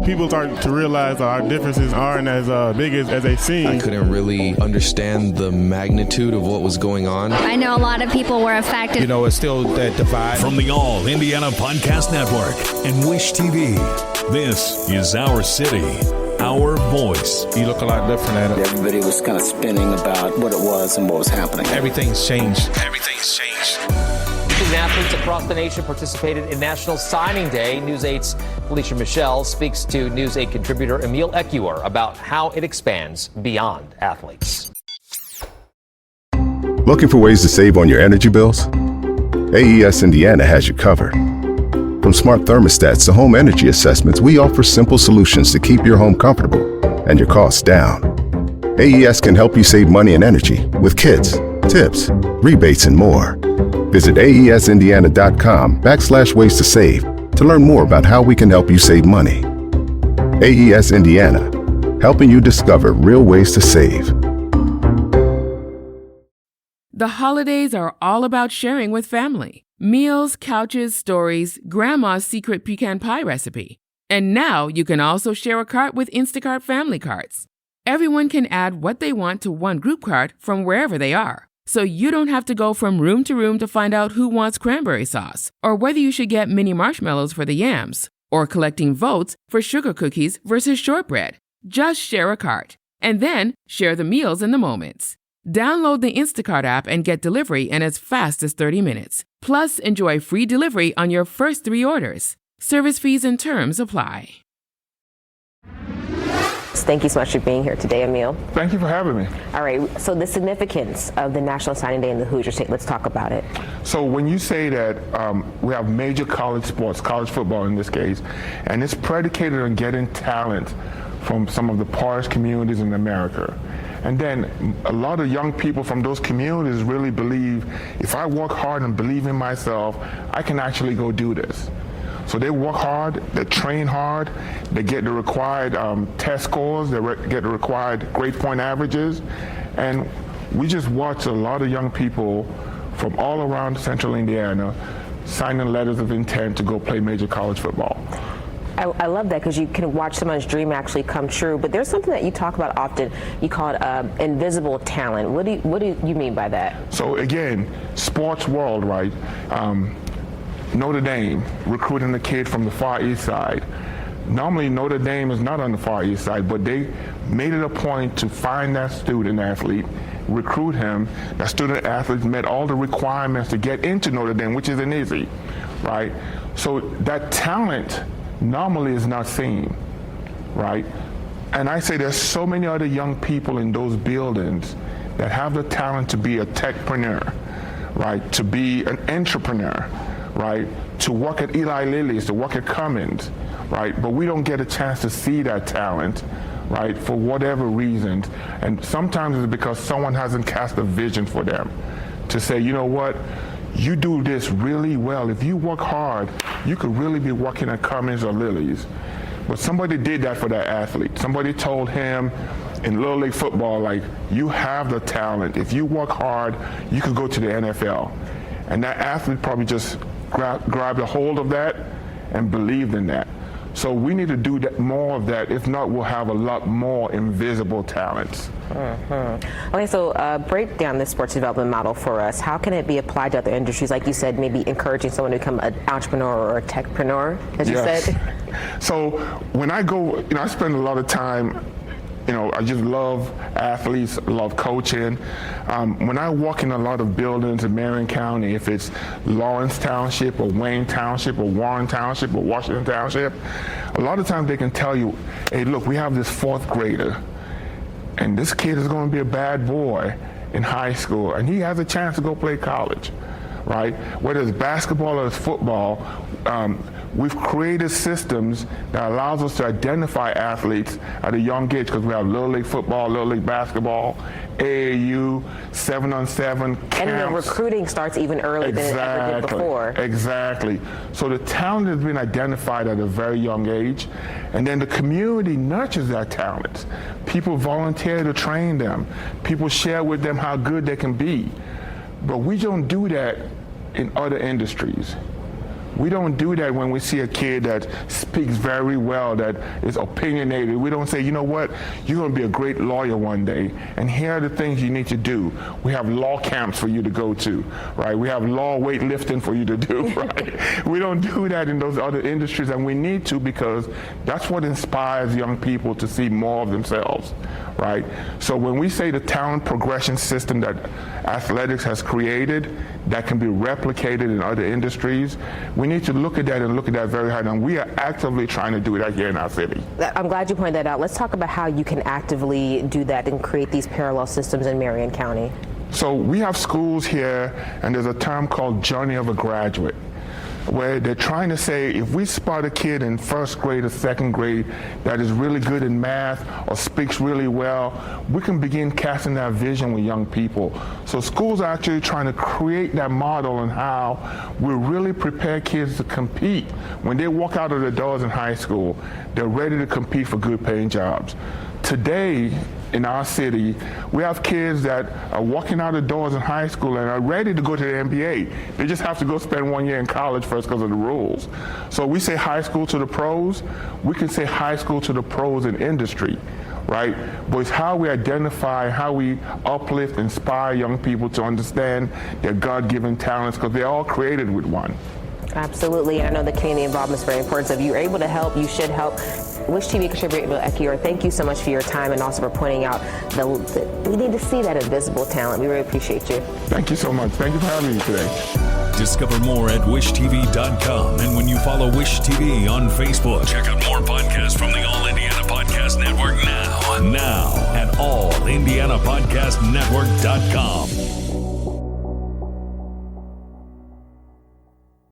people start to realize our differences aren't as big as they seem. I couldn't really understand the magnitude of what was going on. I know a lot of people were affected. You know, it's still that divide. From the All Indiana Podcast Network and Wish TV, this is Our City, Our Voice. You look a lot different at it. Everybody was kind of spinning about what it was and what was happening. Everything's changed. Everything's changed. Student athletes across the nation participated in National Signing Day. News 8's Felicia Michelle speaks to News 8 contributor Emil Ekiyor about how it expands beyond athletes. Looking for ways to save on your energy bills? AES Indiana has you covered. From smart thermostats to home energy assessments, we offer simple solutions to keep your home comfortable and your costs down. AES can help you save money and energy with kits, tips, rebates, and more. Visit aesindiana.com/ways to save to learn more about how we can help you save money. AES Indiana, helping you discover real ways to save. The holidays are all about sharing with family. Meals, couches, stories, Grandma's secret pecan pie recipe. And now you can also share a cart with Instacart Family Carts. Everyone can add what they want to one group cart from wherever they are. So you don't have to go from room to room to find out who wants cranberry sauce, or whether you should get mini marshmallows for the yams, or collecting votes for sugar cookies versus shortbread. Just share a cart, and then share the meals and the moments. Download the Instacart app and get delivery in as fast as 30 minutes. Plus, enjoy free delivery on your first 3 orders. Service fees and terms apply. Thank you so much for being here today, Emil. Thank you for having me. All right, so the significance of the National Signing Day in the Hoosier State, let's talk about it. So when you say that we have major college sports, college football in this case, and it's predicated on getting talent from some of the poorest communities in America. And then a lot of young people from those communities really believe if I work hard and believe in myself, I can actually go do this. So they work hard, they train hard, they get the required test scores, they get the required grade point averages, and we just watch a lot of young people from all around central Indiana signing letters of intent to go play major college football. I love that because you can watch someone's dream actually come true, but there's something that you talk about often. You call it invisible talent. What do you mean by that? So again, sports world, right? Notre Dame recruiting a kid from the Far East Side. Normally Notre Dame is not on the Far East Side, but they made it a point to find that student athlete, recruit him. That student athlete met all the requirements to get into Notre Dame, which isn't easy, right? So that talent normally is not seen, right? And I say there's so many other young people in those buildings that have the talent to be a techpreneur, right? To be an entrepreneur, right? To work at Eli Lilly's, to work at Cummins, right? But we don't get a chance to see that talent, right? For whatever reasons. And sometimes it's because someone hasn't cast a vision for them to say, you know what? You do this really well. If you work hard, you could really be working at Cummins or Lilly's. But somebody did that for that athlete. Somebody told him in Little League football, like, you have the talent. If you work hard, you could go to the NFL. And that athlete probably just grabbed a hold of that and believed in that. So we need to do that, more of that. If not, we'll have a lot more invisible talents. Okay, so break down the sports development model for us. How can it be applied to other industries? Like you said, maybe encouraging someone to become an entrepreneur or a techpreneur, as you said. So when I go, I spend a lot of time, I just love athletes, love coaching. When I walk in a lot of buildings in Marion County, if it's Lawrence Township or Wayne Township or Warren Township or Washington Township, a lot of times they can tell you, hey, look, we have this 4th grader, and this kid is going to be a bad boy in high school, and he has a chance to go play college, right? Whether it's basketball or it's football, we've created systems that allows us to identify athletes at a young age because we have Little League football, Little League basketball, AAU, 7-on-7 camps. And the recruiting starts even earlier than it ever did before. Exactly. So the talent has been identified at a very young age, and then the community nurtures that talent. People volunteer to train them. People share with them how good they can be. But we don't do that in other industries. We don't do that when we see a kid that speaks very well, that is opinionated. We don't say, you know what, you're going to be a great lawyer one day, and here are the things you need to do. We have law camps for you to go to, right? We have law weightlifting for you to do, right? We don't do that in those other industries, and we need to, because that's what inspires young people to see more of themselves, right? So when we say the talent progression system that athletics has created that can be replicated in other industries, we need to look at that and look at that very hard, and we are actively trying to do that here in our city. I'm glad you pointed that out. Let's talk about how you can actively do that and create these parallel systems in Marion County. So we have schools here, and there's a term called Journey of a Graduate, where they're trying to say, if we spot a kid in first grade or second grade that is really good in math or speaks really well, we can begin casting that vision with young people. So schools are actually trying to create that model on how we really prepare kids to compete. When they walk out of the doors in high school, they're ready to compete for good paying jobs. Today, in our city, we have kids that are walking out the doors in high school and are ready to go to the NBA. They just have to go spend 1 year in college first because of the rules. So we say high school to the pros. We can say high school to the pros in industry, right? But it's how we identify, how we uplift, inspire young people to understand their God-given talents, because they're all created with one. Absolutely, and I know the community involvement is very important. So if you're able to help, you should help. Wish TV contributor Emil Ekiyor, thank you so much for your time and also for pointing out we need to see that invisible talent. We really appreciate you. Thank you so much. Thank you for having me today. Discover more at wishtv.com. And when you follow Wish TV on Facebook, check out more podcasts from the All Indiana Podcast Network now at allindianapodcastnetwork.com.